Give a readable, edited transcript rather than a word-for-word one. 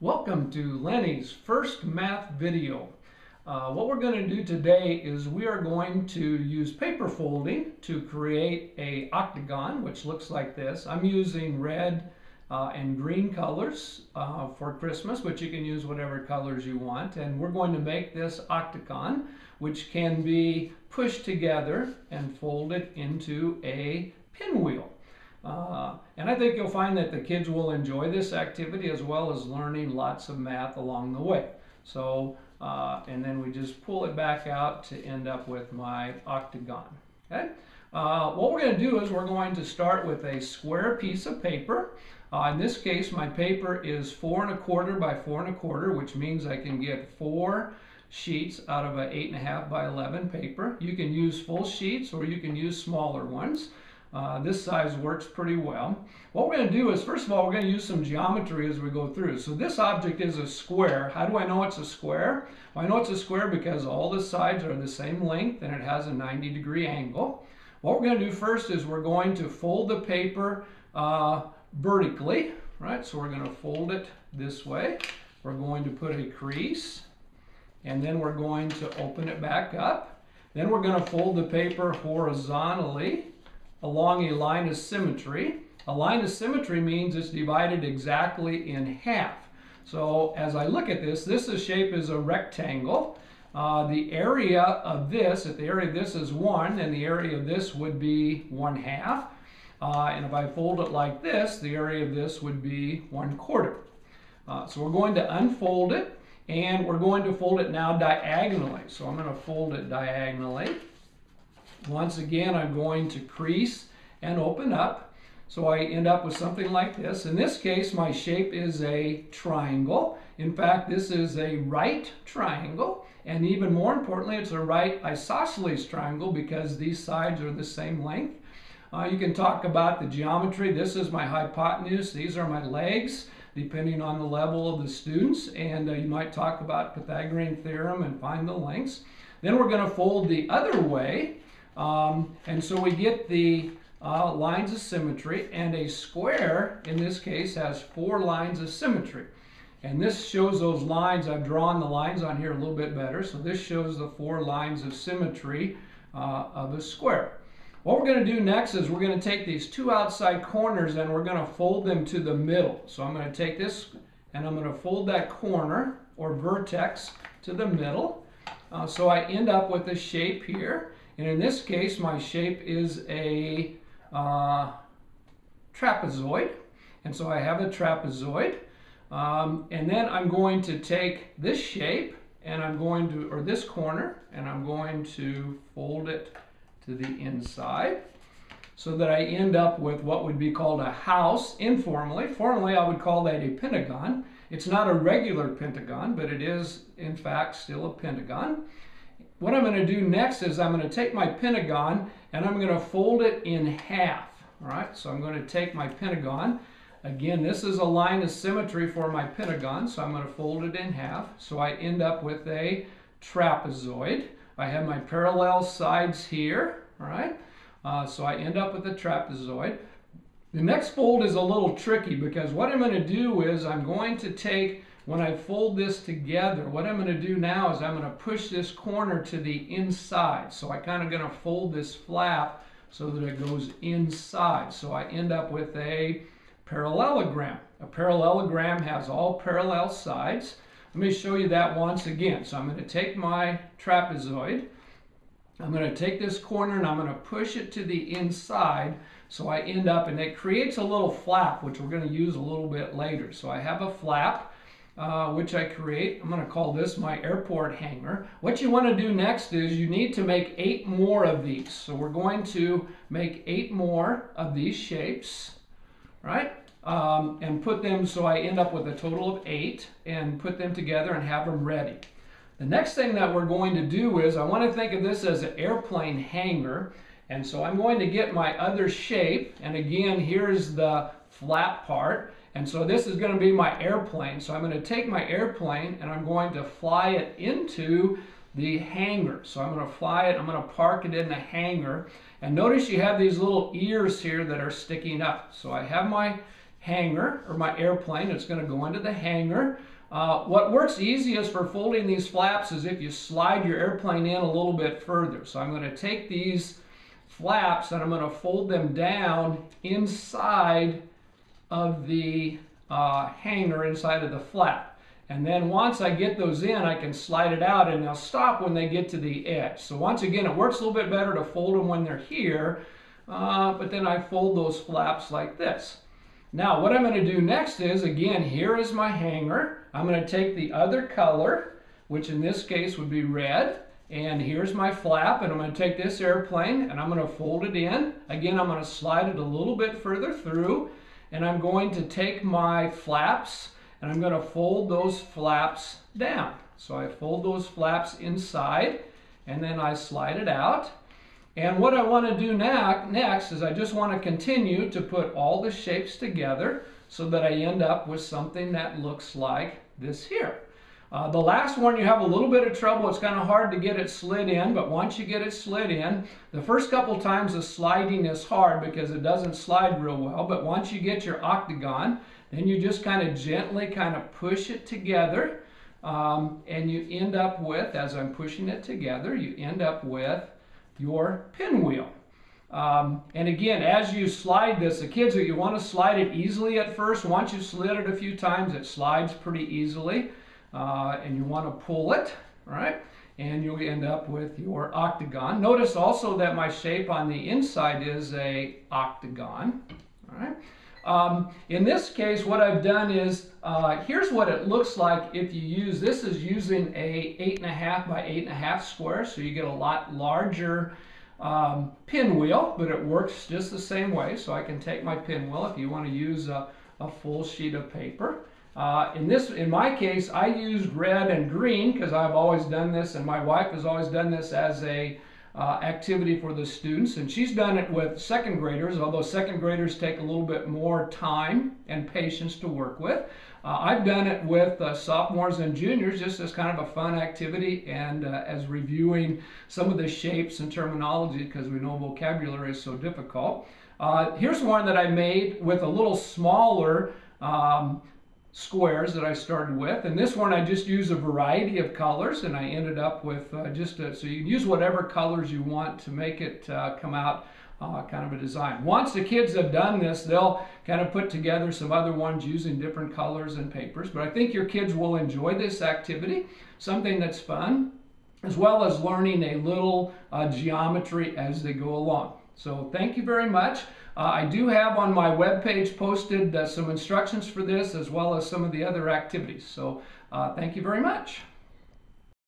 Welcome to Lenny's first math video. What we're going to do today is we are going to use paper folding to create a octagon, which looks like this. I'm using red and green colors for Christmas, but you can use whatever colors you want. And we're going to make this octagon, which can be pushed together and folded into a pinwheel. And I think you'll find that the kids will enjoy this activity as well as learning lots of math along the way. So, and then we just pull it back out to end up with my octagon. Okay? What we're going to do is we're going to start with a square piece of paper. In this case, my paper is 4 1/4 by 4 1/4, which means I can get 4 sheets out of an 8.5 by 11 paper. You can use full sheets or you can use smaller ones. This size works pretty well. What we're going to do is, first of all, we're going to use some geometry as we go through. So this object is a square. How do I know it's a square? Well, I know it's a square because all the sides are the same length and it has a 90-degree angle. What we're going to do first is we're going to fold the paper vertically, right? So we're going to fold it this way. We're going to put a crease, and then we're going to open it back up. Then we're going to fold the paper horizontally along a line of symmetry. A line of symmetry means it's divided exactly in half. So as I look at this shape is a rectangle. The area of this, if the area of this is 1, then the area of this would be 1/2. And if I fold it like this, the area of this would be 1/4. So we're going to unfold it, and we're going to fold it now diagonally. So I'm going to fold it diagonally. Once again, I'm going to crease and open up. So I end up with something like this. In this case, my shape is a triangle. In fact, this is a right triangle. And even more importantly, it's a right isosceles triangle because these sides are the same length. You can talk about the geometry. This is my hypotenuse. These are my legs, depending on the level of the students. And you might talk about Pythagorean theorem and find the lengths. Then we're going to fold the other way. And so we get the lines of symmetry, and a square in this case has 4 lines of symmetry. And this shows those lines. I've drawn the lines on here a little bit better. So this shows the 4 lines of symmetry of a square. What we're going to do next is we're going to take these 2 outside corners and we're going to fold them to the middle. So I'm going to take this and I'm going to fold that corner or vertex to the middle. So I end up with a shape here. And in this case, my shape is a trapezoid. And so I have a trapezoid. And then I'm going to take this shape and I'm going to, or this corner, and I'm going to fold it to the inside so that I end up with what would be called a house informally. Formally, I would call that a pentagon. It's not a regular pentagon, but it is, in fact, still a pentagon. What I'm going to do next is I'm going to take my pentagon and I'm going to fold it in half. All right, so I'm going to take my pentagon. Again, this is a line of symmetry for my pentagon, so I'm going to fold it in half. So I end up with a trapezoid. I have my parallel sides here, all right? So I end up with a trapezoid. The next fold is a little tricky because what I'm going to do is I'm going to take, when I fold this together, what I'm going to do now is I'm going to push this corner to the inside. So I kind of going to fold this flap so that it goes inside. So I end up with a parallelogram. A parallelogram has all parallel sides. Let me show you that once again. So I'm going to take my trapezoid. I'm going to take this corner and I'm going to push it to the inside. So I end up, and it creates a little flap, which we're going to use a little bit later. So I have a flap. Which I create. I'm going to call this my airport hangar. What you want to do next is you need to make 8 more of these. So we're going to make 8 more of these shapes, right? And put them, so I end up with a total of 8, and put them together and have them ready. The next thing that we're going to do is I want to think of this as an airplane hangar. And so I'm going to get my other shape, and again, here's the flap part. And so this is going to be my airplane. So I'm going to take my airplane and I'm going to fly it into the hangar. So I'm going to fly it, I'm going to park it in the hangar. And notice you have these little ears here that are sticking up. So I have my hanger, or my airplane. It's going to go into the hanger. What works easiest for folding these flaps is if you slide your airplane in a little bit further. So I'm going to take these flaps and I'm going to fold them down inside of the hanger, inside of the flap. And then once I get those in, I can slide it out and they'll stop when they get to the edge. So once again, it works a little bit better to fold them when they're here, but then I fold those flaps like this. Now what I'm going to do next is, again, here is my hanger. I'm going to take the other color, which in this case would be red, and here's my flap, and I'm going to take this airplane and I'm going to fold it in. Again, I'm going to slide it a little bit further through, and I'm going to take my flaps and I'm going to fold those flaps down. So I fold those flaps inside and then I slide it out. And what I want to do next is I just want to continue to put all the shapes together so that I end up with something that looks like this here. The last one, you have a little bit of trouble. It's kind of hard to get it slid in, but once you get it slid in, the first couple times the sliding is hard because it doesn't slide real well, but once you get your octagon, then you just kind of gently push it together, and you end up with, as I'm pushing it together, you end up with your pinwheel. And again, as you slide this, the kids, you want to slide it easily at first. Once you've slid it a few times, it slides pretty easily. And you want to pull it, right? And you'll end up with your octagon. Notice also that my shape on the inside is a octagon, all right? In this case, what I've done is, here's what it looks like if you use, this is using a 8.5 by 8.5 square, so you get a lot larger pinwheel, but it works just the same way. So I can take my pinwheel if you want to use a full sheet of paper. In my case, I used red and green because I've always done this, and my wife has always done this as a activity for the students, and she's done it with second graders, although second graders take a little bit more time and patience to work with. I've done it with sophomores and juniors just as kind of a fun activity and as reviewing some of the shapes and terminology because we know vocabulary is so difficult. Here's one that I made with a little smaller squares that I started with, and this one I just used a variety of colors, and I ended up with so you can use whatever colors you want to make it come out kind of a design. Once the kids have done this, they'll kind of put together some other ones using different colors and papers, but I think your kids will enjoy this activity, something that's fun, as well as learning a little geometry as they go along. So thank you very much. I do have on my webpage posted some instructions for this as well as some of the other activities. So thank you very much.